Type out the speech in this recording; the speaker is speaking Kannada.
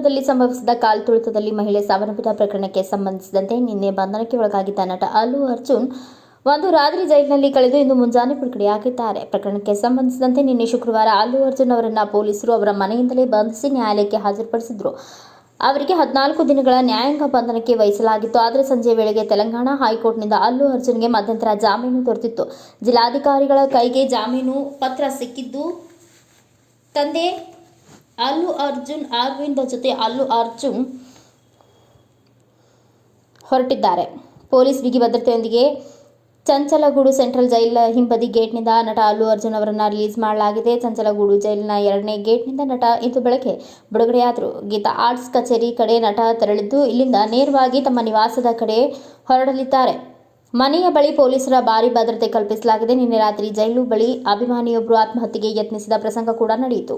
ಚಿತ್ರದುರ್ಗದಲ್ಲಿ ಸಂಭವಿಸಿದ ಕಾಲ್ ತುಳಿತದಲ್ಲಿ ಮಹಿಳೆ ಸಾವನ್ನಪ್ಪಿದ ಪ್ರಕರಣಕ್ಕೆ ಸಂಬಂಧಿಸಿದಂತೆ ನಿನ್ನೆ ಬಂಧನಕ್ಕೆ ಒಳಗಾಗಿದ್ದ ನಟ ಅಲ್ಲು ಅರ್ಜುನ್ ಒಂದು ರಾತ್ರಿ ಜೈಲಿನಲ್ಲಿ ಕಳೆದು ಇಂದು ಮುಂಜಾನೆ ಬಿಡುಗಡೆಯಾಗಿದ್ದಾರೆ. ಪ್ರಕರಣಕ್ಕೆ ಸಂಬಂಧಿಸಿದಂತೆ ನಿನ್ನೆ ಶುಕ್ರವಾರ ಅಲ್ಲು ಅರ್ಜುನ್ ಅವರನ್ನು ಪೊಲೀಸರು ಅವರ ಮನೆಯಿಂದಲೇ ಬಂಧಿಸಿ ನ್ಯಾಯಾಲಯಕ್ಕೆ ಹಾಜರುಪಡಿಸಿದರು. ಅವರಿಗೆ 14 ದಿನಗಳ ನ್ಯಾಯಾಂಗ ಬಂಧನಕ್ಕೆ ವಹಿಸಲಾಗಿತ್ತು. ಆದರೆ ಸಂಜೆ ವೇಳೆಗೆ ತೆಲಂಗಾಣ ಹೈಕೋರ್ಟ್ನಿಂದ ಅಲ್ಲು ಅರ್ಜುನ್ಗೆ ಮಧ್ಯಂತರ ಜಾಮೀನು ದೊರೆತಿತ್ತು. ಜಿಲ್ಲಾಧಿಕಾರಿಗಳ ಕೈಗೆ ಜಾಮೀನು ಪತ್ರ ಸಿಕ್ಕಿದ್ದು ತಂದೆ ಅಲ್ಲು ಅರ್ಜುನ್ ಅರವಿಂದ್ ಜೊತೆ ಅಲ್ಲು ಅರ್ಜುನ್ ಹೊರಟಿದ್ದಾರೆ. ಪೊಲೀಸ್ ಬಿಗಿ ಭದ್ರತೆಯೊಂದಿಗೆ ಚಂಚಲಗೂಡು ಸೆಂಟ್ರಲ್ ಜೈಲ್ ಹಿಂಬದಿ ಗೇಟ್ನಿಂದ ನಟ ಅಲ್ಲು ಅರ್ಜುನ್ ಅವರನ್ನು ರಿಲೀಸ್ ಮಾಡಲಾಗಿದೆ. ಚಂಚಲಗೂಡು ಜೈಲಿನ 2ನೇ ಗೇಟ್ನಿಂದ ನಟ ಇಂದು ಬೆಳಗ್ಗೆ ಬಿಡುಗಡೆಯಾದರು. ಗೀತಾ ಆರ್ಟ್ಸ್ ಕಚೇರಿ ಕಡೆ ನಟ ತೆರಳಿದ್ದು ಇಲ್ಲಿಂದ ನೇರವಾಗಿ ತಮ್ಮ ನಿವಾಸದ ಕಡೆ ಹೊರಡಲಿದ್ದಾರೆ. ಮನೆಯ ಬಳಿ ಪೊಲೀಸರ ಭಾರೀ ಭದ್ರತೆ ಕಲ್ಪಿಸಲಾಗಿದೆ. ನಿನ್ನೆ ರಾತ್ರಿ ಜೈಲು ಬಳಿ ಅಭಿಮಾನಿಯೊಬ್ಬರು ಆತ್ಮಹತ್ಯೆಗೆ ಯತ್ನಿಸಿದ ಪ್ರಸಂಗ ಕೂಡ ನಡೆಯಿತು.